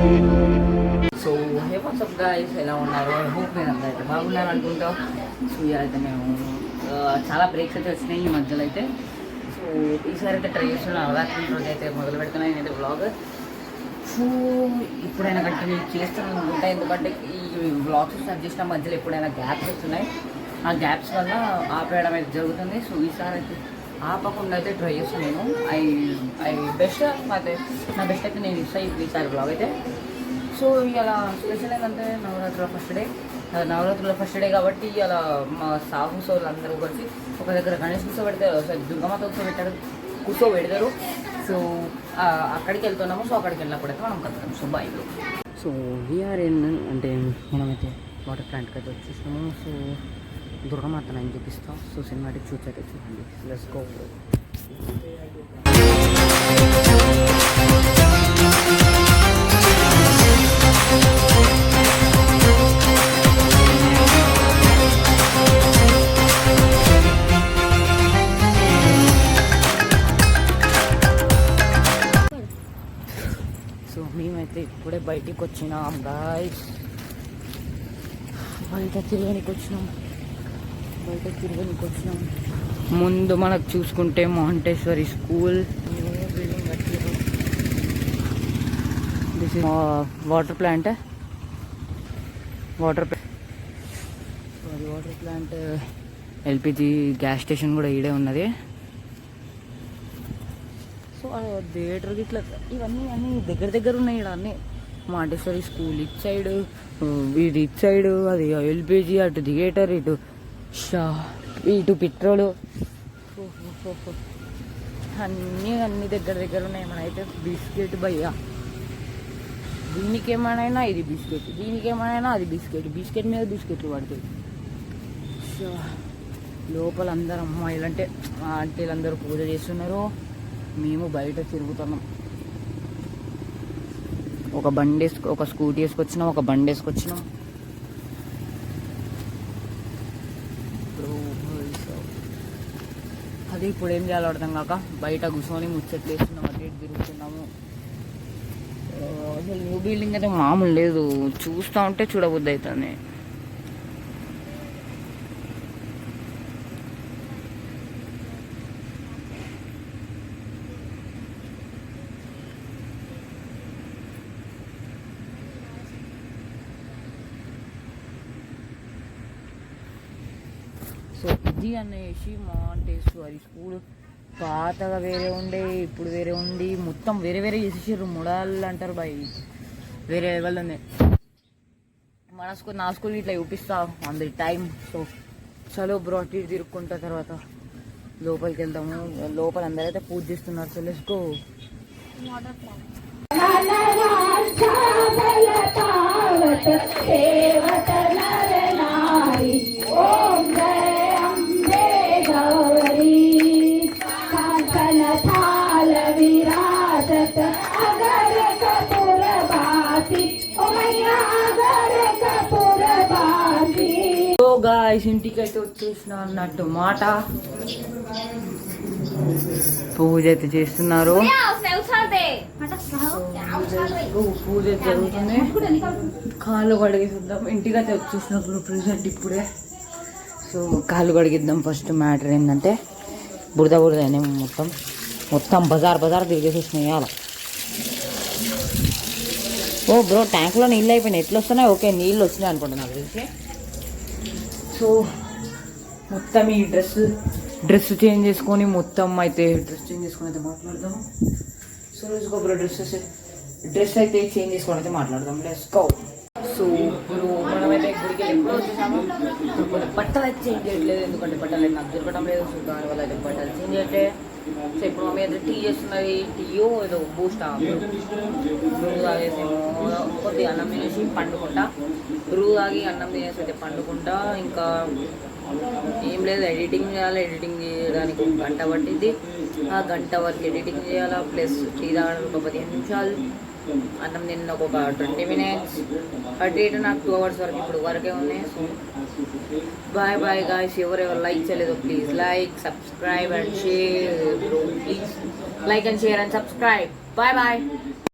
So hey WhatsApp guys, ఎలా ఉన్నారు? I hope నేను అందరైతే బాగున్నారు అనుకుంటా. సో అయితే మేము చాలా బ్రేక్స్ అయితే వచ్చినాయి ఈ మధ్యలో అయితే. సో ఈసారి అయితే ట్రై చేస్తున్నాను, నవరాత్రి రోజు అయితే మొదలు పెడుతున్నాను నేనైతే వ్లాగ్. సో ఇప్పుడైనా కంటిన్యూ చేస్తున్నాను అనుకుంటా, ఎందుకంటే ఈ వ్లాగ్స్ స్టార్ట్ చేసిన మధ్యలో ఎప్పుడైనా గ్యాప్స్ వస్తున్నాయి, ఆ గ్యాప్స్ వల్ల ఆపేయడం అయితే జరుగుతుంది. సో ఈసారి అయితే ఆపకుండా అయితే ట్రై చేస్తాను నేను. ఐ బెస్ట్ అయితే నా బెస్ట్ అయితే నేను ఇస్తాను ఈసారి వ్లాగ్ అయితే. సో ఇలా స్పెషల్ ఏంటంటే నవరాత్రుల ఫస్ట్ డే కాబట్టి ఇలా మా సాగు సోళ్ళు అందరూ కలిసి ఒక దగ్గర గణేష్ కూర్చోబెడతారు, దుర్గమాత కూర్చోబెడతారు. సో అక్కడికి వెళ్తున్నాము. సో అక్కడికి వెళ్ళినప్పుడైతే మనం కలుగుతాం. So bye. సో వీఆర్ అంటే మనమైతే వాటర్ ప్లాంట్కి అయితే వచ్చేసినాము. సో దుర్గమాత నేను చూపిస్తాం. సో సినిమాటిక్ షూట్స్ అయితే చూడండి. Let's go. సో మేమైతే ఇప్పుడే బయటికి వచ్చినాం గాయ్స్. బయట తిరగడానికి వచ్చినాం. ముందు మనకు చూసుకుంటే మాంటేశ్వరి స్కూల్ బిల్డింగ్ కట్టారు. This is water plant. LPG gas station కూడా ఈడే ఉన్నది. సో థియేటర్కి ఇట్లా ఇవన్నీ దగ్గర ఉన్నాయి. ఇక్కడ అన్నీ మాంటేశ్వరి స్కూల్ ఇటు సైడ్ అది ఎల్పిజి, అటు థియేటర్, ఇటు పెట్రోలు, అన్నీ దగ్గర ఉన్నాయి. మనైతే బిస్కెట్ భయ్యా, దీనికి ఏమైనా ఇది బిస్కెట్, దీనికి ఏమైనా అది బిస్కెట్ మీద బిస్కెట్లు పడతాయి. సో లోపల అందరు అమ్మాయిలు అంటే ఆంటీలు అందరూ పూజ చేస్తున్నారు, మేము బయట తిరుగుతున్నాం. ఒక స్కూటీ వేసుకొచ్చినాం, ఒక బండి వేసుకొచ్చినాం. అది ఇప్పుడు ఏం చేయాలో అర్థం కాక బయట కూర్చొని ముచ్చట్లు వేస్తున్నాం, అటు ఇటు తిరుగుతున్నాము. అసలు న్యూ బిల్డింగ్ అయితే మామూలు లేదు, చూస్తూ ఉంటే చూడబుద్ధి అవుతుంది. సో ఇది అనేసి మాంటేశ్వరి స్కూల్ పాతగా వేరే ఉండే, ఇప్పుడు వేరే ఉండి మొత్తం వేరే చేసేసారు. ముడాలు అంటారు బాయ్, వేరే లెవెల్ ఉంది. నా స్కూల్ ఇట్లా చూపిస్తా అందరి టైం. సో చలో బ్రో, అటు ఇటు తిరుక్కుంటా తర్వాత లోపలికి వెళ్తాము. లోపల అందరైతే పూజ చేస్తున్నారు. So let's go. గాయ్స్, ఇంటికి అయితే వచ్చేసిన అన్నట్టు మాట. పూజ అయితే చేస్తున్నారు, పూజ జరుగుతుంది. కాళ్ళు కడిగిద్దాం. ఇంటికి అయితే వచ్చేసినప్పుడు ప్రెసెంట్ ఇప్పుడే. సో కాళ్ళు కడిగిద్దాం. ఫస్ట్ మ్యాటర్ ఏంటంటే బురద అయినాయి మొత్తం బజార్ తిరిగేసేసినాయి అలా. ఓ బ్రో, ట్యాంక్లో నీళ్ళు అయిపోయినాయి. ఎట్లా వస్తున్నాయి? ఓకే, నీళ్ళు వచ్చినాయి అనుకుంటా నాకు తెలిసి. సో మొత్తం ఈ డ్రెస్ చేంజ్ చేసుకొని అయితే మాట్లాడదాం. So let's go bro. Dress అయితే చేంజ్ చేసుకొని అయితే మాట్లాడదాం. Let's go. సో ఇప్పుడు మనమైతే గుడికి ఎప్పుడు వచ్చేసాము. బట్టలు అయితే చేంజ్ చేయట్లేదు, ఎందుకంటే బట్టలు అయితే నాకు దొరకడం లేదు. సో దానివల్ల అయితే బట్టలు చేంజ్ చేయట్లే. సో ఇప్పుడు మమ్మీ అయితే టీ చేస్తున్నది. టీయో ఏదో బూస్ట్ బ్రూ తాగేసేమో, కొద్దిగా అన్నం తినేసి పండుకుంటా. బ్రూ తాగి అన్నం తినేసి అయితే పండుకుంటా. ఇంకా ఏం లేదు, ఎడిటింగ్ చేయడానికి 1 గంట పట్టింది. ఆ గంట వరకు ఎడిటింగ్ చేయాలా, ప్లస్ టీ తాగడానికి ఒక 15 నిమిషాలు, అన్నం తిన్న ఒక 20 minutes, అటు ఇటు నాకు 2 hours వరకు ఇప్పుడు వరకే ఉన్నాయి. So bye guys. ఎవరెవరు లైక్ చేయలేదు please like, subscribe and share. Please like and share and subscribe. Bye.